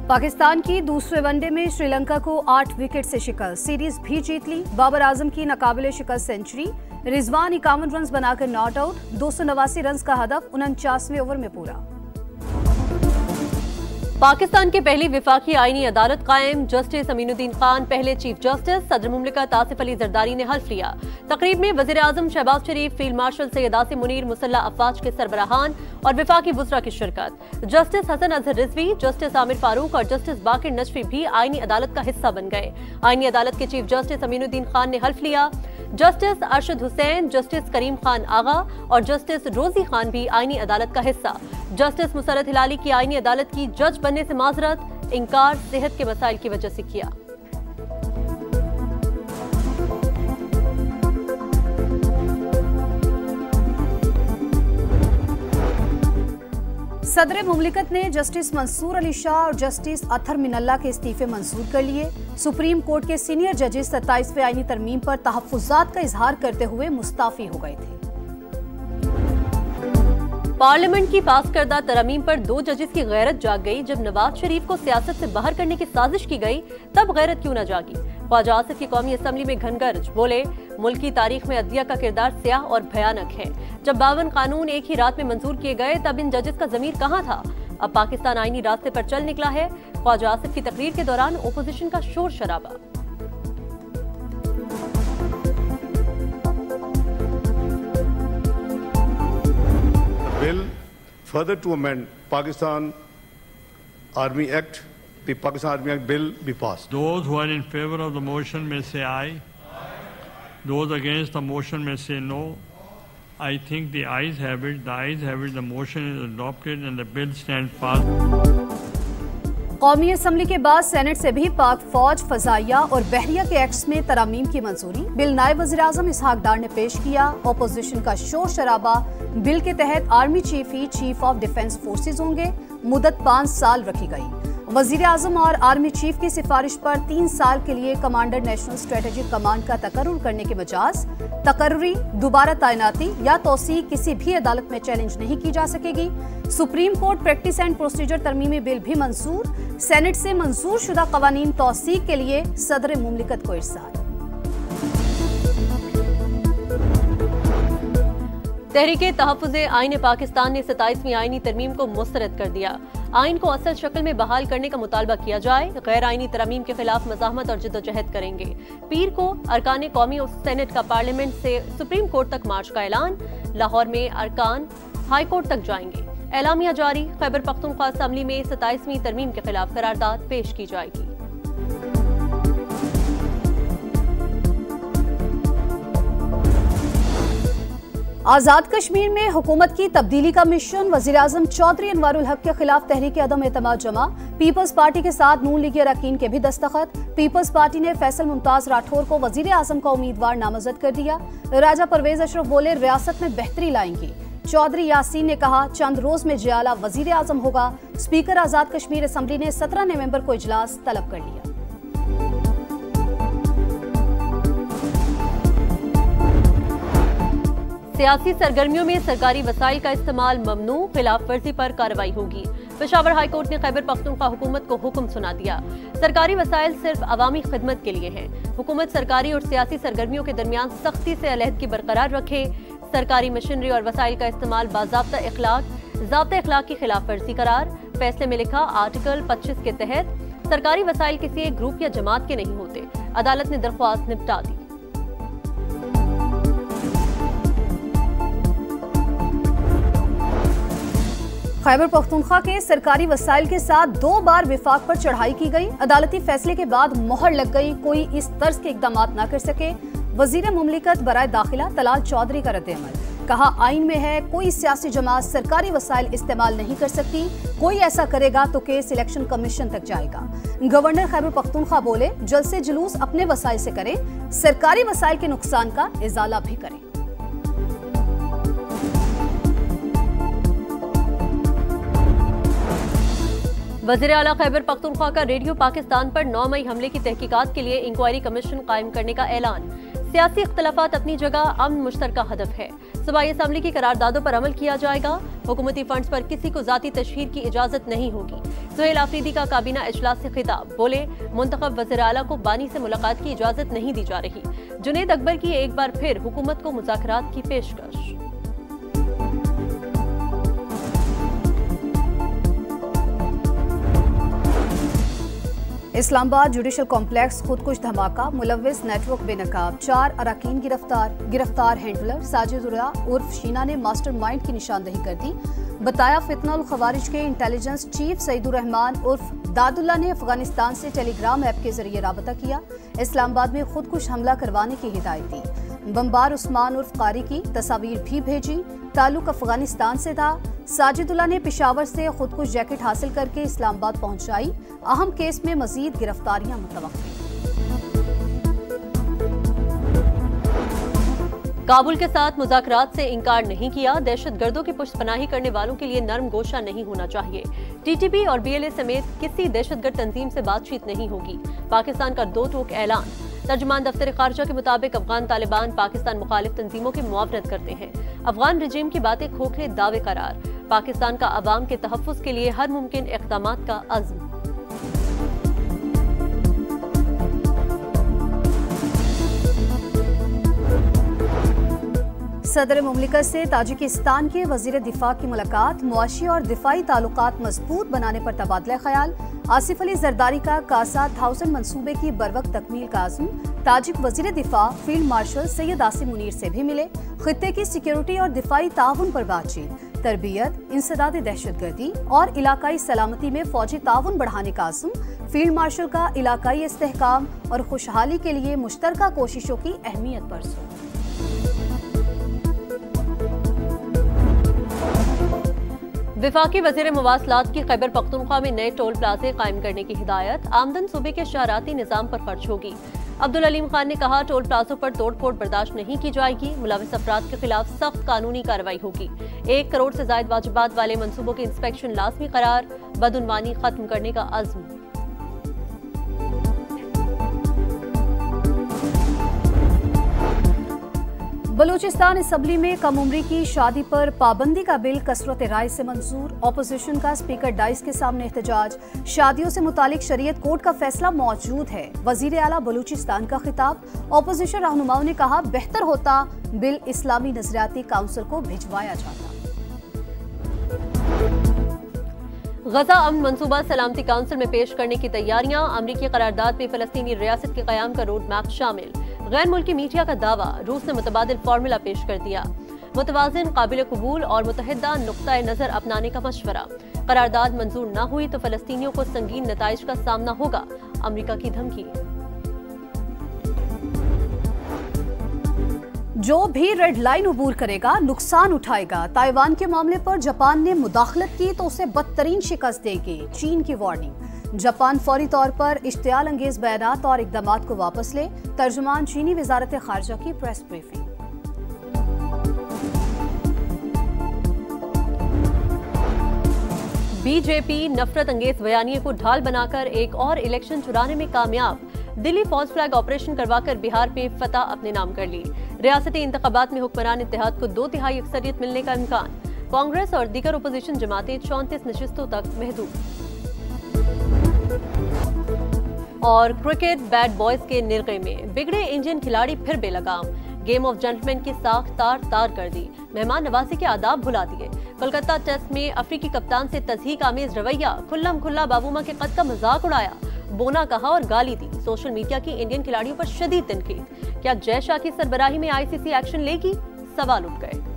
पाकिस्तान की दूसरे वनडे में श्रीलंका को 8 विकेट से शिकस्त, सीरीज भी जीत ली। बाबर आजम की नाकाबिले शिकस्त सेंचुरी, रिजवान 51 रन बनाकर नॉट आउट, 289 रन का हदफ 49वें ओवर में पूरा। पाकिस्तान के पहली विफाकी आईनी अदालत कायम, जस्टिस अमीनुद्दीन खान पहले चीफ जस्टिस, सदर मुमलिकत आसिफ अली जरदारी ने हल्फ लिया। तकरीब में वजीर आजम शहबाज शरीफ, फील्ड मार्शल सैयद आसिम मुनीर, मुसल्ला अफवाज के सरबराहान और विफाकी वुज़रा की शिरकत। जस्टिस हसन अजहर रिजवी, जस्टिस आमिर फारूक और जस्टिस बाकिर नजफी भी आईनी अदालत का हिस्सा बन गए। आईनी अदालत के चीफ जस्टिस अमीनुद्दीन खान ने हल्फ लिया। जस्टिस अरशद हुसैन, जस्टिस करीम खान आगा और जस्टिस रोजी खान भी आईनी अदालत का हिस्सा। जस्टिस मुसरत हिलाली की आईनी अदालत की जज बनने से माजरत, इनकार सेहत के मसाइल की वजह से किया। सदर मुमलिकत ने जस्टिस मंसूर अली शाह और जस्टिस अतहर मिनल्ला के इस्तीफे मंजूर कर लिए। सुप्रीम कोर्ट के सीनियर जजेस 27वें आईनी तरमीम पर तहफ्फुज़ात का इजहार करते हुए मुस्ताफी हो गए थे। पार्लियामेंट की पास करदा तरमीम पर 2 जजेस की गैरत जाग गई। जब नवाज शरीफ को सियासत से बाहर करने की साजिश की गई तब गैरत क्यों न जागी। ख्वाजा आसिफ की कौमी असम्बली में घनगर्ज, बोले मुल्क की तारीख में अदलिया का किरदार स्याह और भयानक है। जब 52 कानून एक ही रात में मंजूर किए गए तब इन जजेस का ज़मीर कहाँ था। अब पाकिस्तान आईनी रास्ते पर चल निकला है। ख्वाजा आसिफ की तकरीर के दौरान ओपोजिशन का शोर शराबा। Bill further to amend Pakistan Army Act, the Pakistan Army Act bill be passed. Those who are in favor of the motion may say aye. Those against the motion may say no. I think the ayes have it. The ayes have it. The motion is adopted and the bill stands fast. कौमी assembly के बाद senate से भी पाक फौज, फजाइया और बहरिया के acts में तरामीम की मंजूरी। बिल नायब वज़ीर आज़म इसहाक डार ने पेश किया। ओपोजिशन का शोर शराबा। बिल के तहत army chief he chief of defence forces होंगे। मुद्दत 5 साल रखी गई। वज़ीर आज़म और आर्मी चीफ की सिफारिश पर 3 साल के लिए कमांडर नेशनल स्ट्रेटेजिक कमांड का तकर्रुर करने के मजाज। तकर्रुरी, दोबारा तैनाती या तोसी किसी भी अदालत में चैलेंज नहीं की जा सकेगी। Supreme Court practice and procedure तरमीमी बिल भी मंजूर। सेनेट से मंजूर शुदा कवानीन तौसीक के लिए सदर मुमलिकत को इरसाल। तहरीके तहफ़्फ़ुज़े आईन पाकिस्तान ने 27वीं आईनी तरमीम को मुस्तरद कर दिया। आइन को असल शक्ल में बहाल करने का मुतालबा किया जाए। गैर आईनी तरमीम के खिलाफ मज़ाहमत और जिद्दोजहद करेंगे। पीर को अरकान कौमी और सेनेट का पार्लियामेंट से सुप्रीम कोर्ट तक मार्च का ऐलान। लाहौर में अरकान हाई कोर्ट तक जाएंगे। एलामिया जारी। खैबर पख्तूनख्वा असम्बली में 27वीं तरमीम के खिलाफ करारदाद पेश की जाएगी। आजाद कश्मीर में हुकूमत की तब्दीली का मिशन। वज़ीर आज़म चौधरी अनवारुल हक के खिलाफ तहरीक अदम एतमाद जमा। पीपल्स पार्टी के साथ नून लीगी अरकान के भी दस्तखत। पीपल्स पार्टी ने फैसल मुमताज राठौर को वज़ीर आज़म का उम्मीदवार नामजद कर दिया। राजा परवेज अशरफ बोले रियासत में बेहतरी लाएंगी। चौधरी यासीन ने कहा चंद रोज में जियाला वज़ीर आज़म होगा। स्पीकर आजाद कश्मीर असम्बली ने 17 नवंबर को इजलास तलब कर लिया। सियासी सरगर्मियों में सरकारी वसाइल का इस्तेमाल ममनू, खिलाफ वर्जी पर कार्रवाई होगी। पेशावर हाई कोर्ट ने खैबर पख्तूनख्वा हुकूमत को हुक्म सुना दिया। सरकारी वसाइल सिर्फ अवामी खिदमत के लिए हैं। हुकूमत सरकारी और सियासी सरगर्मियों के दरमियान सख्ती से अलहदगी बरकरार रखे। सरकारी मशीनरी और वसाइल का इस्तेमाल बाज़ाब्ता इखलाक की खिलाफ वर्जी करार। फैसले में लिखा आर्टिकल 25 के तहत सरकारी वसाइल किसी एक ग्रुप या जमात के नहीं होते। अदालत ने दरख्वास्त निपटा दी। खैबर पख्तूनख्वा के सरकारी वसाइल के साथ 2 बार विफाक पर चढ़ाई की गई। अदालती फैसले के बाद मोहर लग गई, कोई इस तर्ज के इकदाम न कर सके। वजीर मुमलिकत बराए दाखिला तलाल चौधरी का रद्द-ए-अमल। कहा आइन में है कोई सियासी जमात सरकारी वसाइल इस्तेमाल नहीं कर सकती। कोई ऐसा करेगा तो केस इलेक्शन कमीशन तक जाएगा। गवर्नर खैबर पख्तूनख्वा बोले जलसे जुलूस अपने वसाइल से करें, सरकारी वसाइल के नुकसान का इजाला भी करें। वज़ीर आला खैबर पख्तूनख्वा का रेडियो पाकिस्तान पर 9 मई हमले की तहकीकात के लिए इंक्वायरी कमीशन कायम करने का ऐलान। सियासी इख्तलाफात अपनी जगह, अमन मुश्तरका हदफ है। सूबाई असम्बली की करारदादों पर अमल किया जाएगा। हुकूमती फंड्स पर किसी को जाती तशहीर की इजाजत नहीं होगी। सुहेल आफरीदी का काबीना इजलास से खिताब, बोले मुंतखब वज़ीर आला को बानी से मुलाकात की इजाजत नहीं दी जा रही। जुनैद अकबर की एक बार फिर हुकूमत को मुज़ाकरात की पेशकश। इस्लामाबाद जुडिशल कॉम्प्लेक्स खुदकुश धमाका, मुलव्विस नेटवर्क बेनकाब, 4 अरकान गिरफ्तार हैंडलर साजिदुल्ला उर्फ शीना ने मास्टरमाइंड की निशानदही कर दी। बताया फितनाउल खवारिज के इंटेलिजेंस चीफ सईदुर रहमान उर्फ दादुल्ला ने अफगानिस्तान से टेलीग्राम ऐप के जरिए राबता किया। इस्लामाबाद में खुदकुश हमला करवाने की हिदायत दी। बमबार उस्मान उर्फ कारी की तस्वीर भी भेजी। ताल्लुक अफगानिस्तान से था। साजिदुल्ला ने पेशावर से खुदकुश जैकेट हासिल करके इस्लामाबाद पहुंचाई। अहम केस में मजीद गिरफ्तारियां मुतवक्किल। काबुल के साथ मुज़ाकरात से इनकार नहीं किया। दहशतगर्दों की पुष्टपनाही करने वालों के लिए नरम गोशा नहीं होना चाहिए। टीटीपी और बीएलए समेत किसी दहशतगर्द तंजीम से बातचीत नहीं होगी। पाकिस्तान का 2 टोक ऐलान। तर्जुमान दफ्तर खारजा के मुताबिक अफगान तालिबान पाकिस्तान मुखालिफ तंजीमों की मुआवनत करते हैं। अफगान रजीम की बातें खोखले दावे करार। पाकिस्तान का अवाम के तहफ़्फ़ुज़ के लिए हर मुमकिन इक़दामात का अज़्म। सदर मुमलिकत से ताजिकिस्तान के वजीर दिफा की मुलाकात। मुआशी और दिफाई ताल्लुकात मजबूत बनाने पर तबादला ख्याल। आसिफ अली जरदारी का कासा 1000 मंसूबे की बरवक्त तकमील का आज़म। ताजिक वजीर दिफा फील्ड मार्शल सैयद आसिम मुनीर से भी मिले। खित्ते की सिक्योरिटी और दिफाई ताउन पर बातचीत। तरबियत, इंसदाद दहशतगर्दी और इलाकाई सलामती में फौजी ताउन बढ़ाने का आज़म। फील्ड मार्शल का इलाकाई इस्तेहकाम और खुशहाली के लिए मुश्तरका कोशिशों की अहमियत पर जोर। विफाकी वज़ीर मवासलात की खैबर पख्तूनख्वा में नए टोल प्लाजे कायम करने की हिदायत। आमदन सूबे के शहराती निज़ाम पर खर्च होगी। अब्दुल अलीम खान ने कहा टोल प्लाजों पर तोड़फोड़ बर्दाश्त नहीं की जाएगी। मुलविस अफराद के खिलाफ सख्त कानूनी कार्रवाई होगी। 1 करोड़ से जायद वाजिबात वाले मंसूबों के इंस्पेक्शन लाजमी करार। बदउनवानी खत्म करने का अज़्म। बलूचिस्तान असम्बली में कम उम्री की शादी पर पाबंदी का बिल कसरत राय से मंजूर। ऑपोजिशन का स्पीकर डाइस के सामने एहतजाज। शादियों से मुतालिक शरीयत कोड का फैसला मौजूद है। वजीर आला बलूचिस्तान का खिताब। ऑपोजिशन रहनुमाओं ने कहा बेहतर होता बिल इस्लामी नजरियाती काउंसिल को भिजवाया जाता। गजा अमन मंसूबा सलामती काउंसिल में पेश करने की तैयारियां। अमरीकी करारदाद में फलस्तीनी रियासत के कयाम का रोड मैप शामिल। गैर मुल्की मीडिया का दावा। रूस ने मुतबादिल फार्मूला पेश कर दिया। मुतवाज़िन, काबिल कबूल और मुतहदा नुक्ता नजर अपनाने का मशवरा। करारदाद मंजूर न हुई तो फलस्तीनियों को संगीन नताइज का सामना होगा। अमरीका की धमकी। जो भी रेड लाइन अबूर करेगा नुकसान उठाएगा। ताइवान के मामले पर जापान ने मुदाखलत की तो उसे बदतरीन शिकस्त देगी। चीन की वार्निंग। जापान फौरी तौर पर इश्तियाल अंगेज बयानात और इकदामात को वापस ले। तर्जुमान चीनी वजारत खारजा की प्रेस ब्रीफिंग। बीजेपी नफरत अंगेज बयानिए को ढाल बनाकर एक और इलेक्शन चुराने में कामयाब। दिल्ली फॉल्स फ्लैग ऑपरेशन करवाकर बिहार पे फतह अपने नाम कर ली। रियासती इंतखाबात में हुक्मरान इत्तेहाद को 2/3 अक्सरियत मिलने का इम्कान। कांग्रेस और दीगर अपोजिशन जमातें 34 नशिस्तों तक महदूद। और क्रिकेट बैड बॉयज के निर्गे में बिगड़े इंडियन खिलाड़ी फिर बेलगाम। गेम ऑफ जेंटलमैन की साख तार कर दी। मेहमान नवाजी के आदाब भुला दिए। कोलकाता टेस्ट में अफ्रीकी कप्तान से तज़हीक आमेज रवैया। खुल्लम खुल्ला बाबूमा के कद का मजाक उड़ाया। बोना कहा और गाली दी। सोशल मीडिया की इंडियन खिलाड़ियों पर शदीद तनकीद। क्या जय शाह की सरबराही में आईसीसी एक्शन लेगी? सवाल उठ गए।